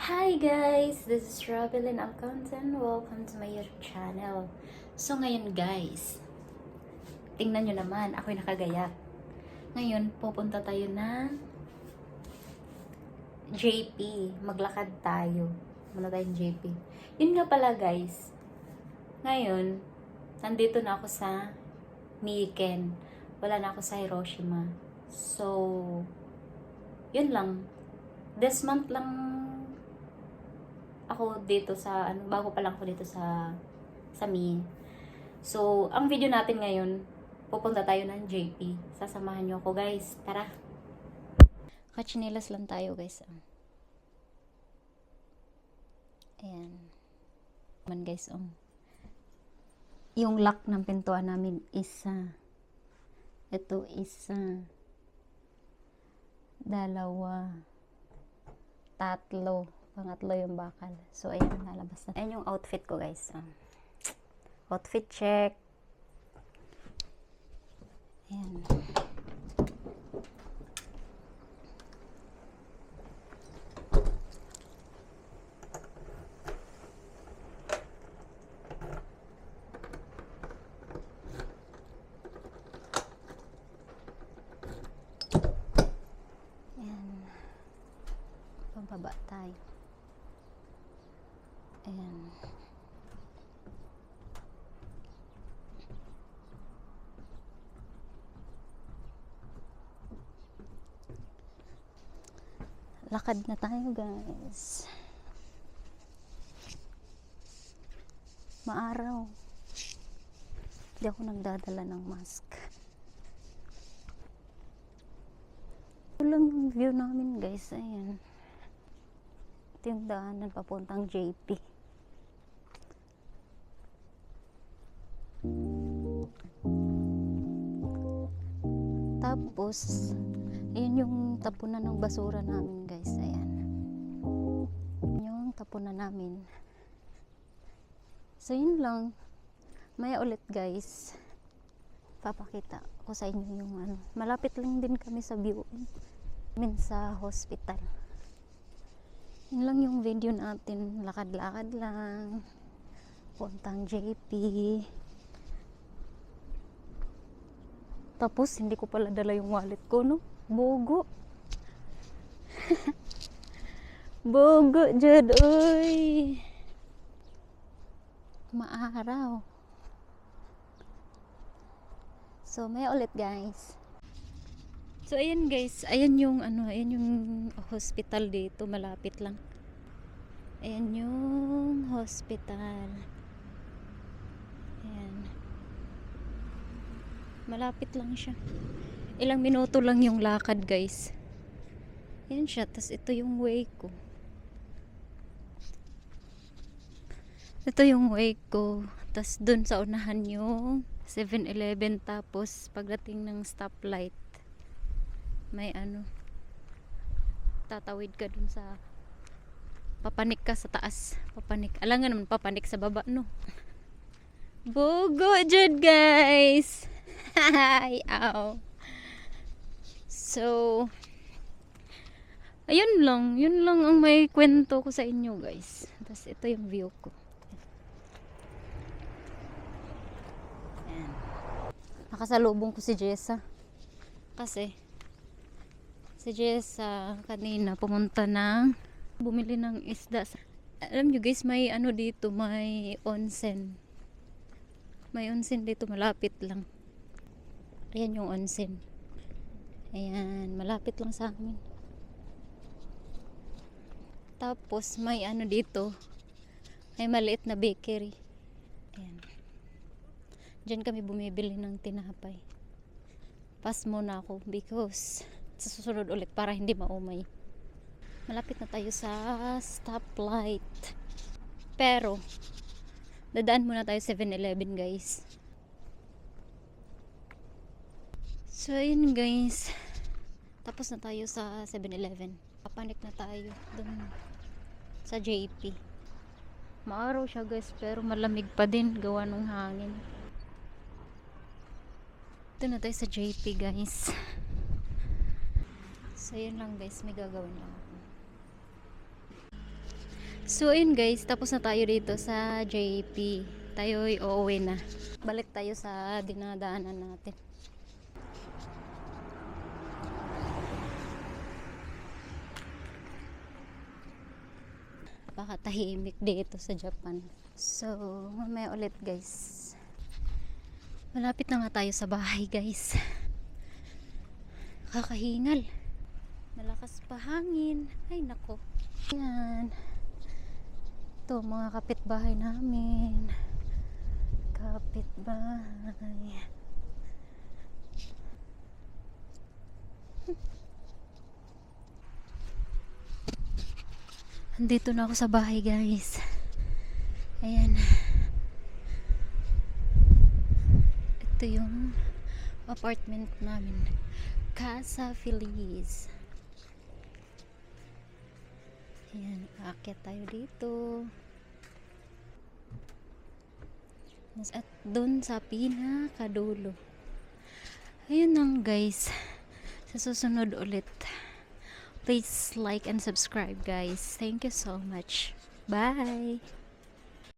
Hi guys! This is Robelyn Alcantan. Welcome to my YouTube channel. So ngayon guys, tingnan nyo naman, ako'y nakagayak. Ngayon, pupunta tayo ng JP. Maglakad tayo. Muna tayong JP. Yun nga pala guys, ngayon, nandito na ako sa Miiken. Wala na ako sa Hiroshima. So, yun lang. This month lang ako dito sa bago pa lang ako dito sa Mi. So, ang video natin ngayon, pupunta tayo ng JP. Sasamahan niyo ako, guys. Tara. Kachinelas lang tayo, guys. Ayan. Man, guys, yung lock ng pintuan namin isa. Ito isa. Dalawa. Tatlo. Pangatlo yung bakal. So, ayan, lalabas na. Ayan yung outfit ko, guys. Outfit check. Ayan. Ayan. Pababa tayo. Ayan. Lakad na tayo, guys. Maaraw. Hindi ako nagdadala ng mask. Ito lang yung view namin, guys. Ayan. Ito yung daanan papuntang JP. Tapos, yun yung tapunan ng basura namin, guys. Ayan. Yung tapunan namin. So, yun lang. Maya ulit, guys. Papakita ko sa inyo yung malapit lang din kami sa view. Sa hospital. Yun lang yung video natin. Lakad-lakad lang. Puntang JP. Tapos, hindi ko pala dala yung wallet ko, no? Bogo. Bogo, Jod, uy. Maaraw. So, may ulit, guys. So, ayan, guys. Ayan yung, ayan yung hospital dito. Malapit lang. Ayan yung hospital. Ayan. Malapit lang siya. Ilang minuto lang yung lakad, guys. Yan siya. Tapos ito yung way ko. Ito yung way ko. Tapos dun sa unahan yung 7-Eleven. Tapos pagdating ng stoplight, may tatawid ka dun sa papanik ka sa taas. Papanik. Alam nga naman papanik sa baba, no? Bogo dyan, guys. Hi, ow. So, ayun lang. Yun lang ang may kwento ko sa inyo, guys. Tapos ito yung view ko. Ayan. Nakasalubong ko si Jessa. Kasi, si Jessa kanina pumunta ng bumili ng isda. Alam nyo, guys, may dito, may onsen. May onsen dito, malapit lang. Ayan yung onsen. Ayan, malapit lang sa amin. Tapos may dito, may maliit na bakery. Ayan. Diyan kami bumibili ng tinapay. Pass muna ako because sa susunod ulit para hindi maumay. Malapit na tayo sa stoplight. Pero dadaan muna tayo 7-Eleven, guys. So, ayun, guys. Tapos na tayo sa 7-Eleven. Papanik na tayo dun sa JP. Maaraw siya, guys, pero malamig pa din gawa ng hangin. Ito na tayo sa JP, guys. So, yun lang, guys. May gagawin lang ako. So ayun guys, tapos na tayo dito sa JP. Tayo'y uuwi na. Balik tayo sa dinadaanan natin. Baka tahimik dito sa Japan. So, mamaya ulit guys. Malapit na nga tayo sa bahay guys. Kakahingal. Malakas pa hangin. Ay nako. Yan. Ito mga kapitbahay namin. Kapitbahay. Andito na ako sa bahay guys. Ayan. Ito yung apartment namin. Casa Feliz. Ayan, aakyat tayo dito. At doon sa pinakadulo. Ayun lang guys. Sa susunod ulit. Please like and subscribe guys. Thank you so much. Bye!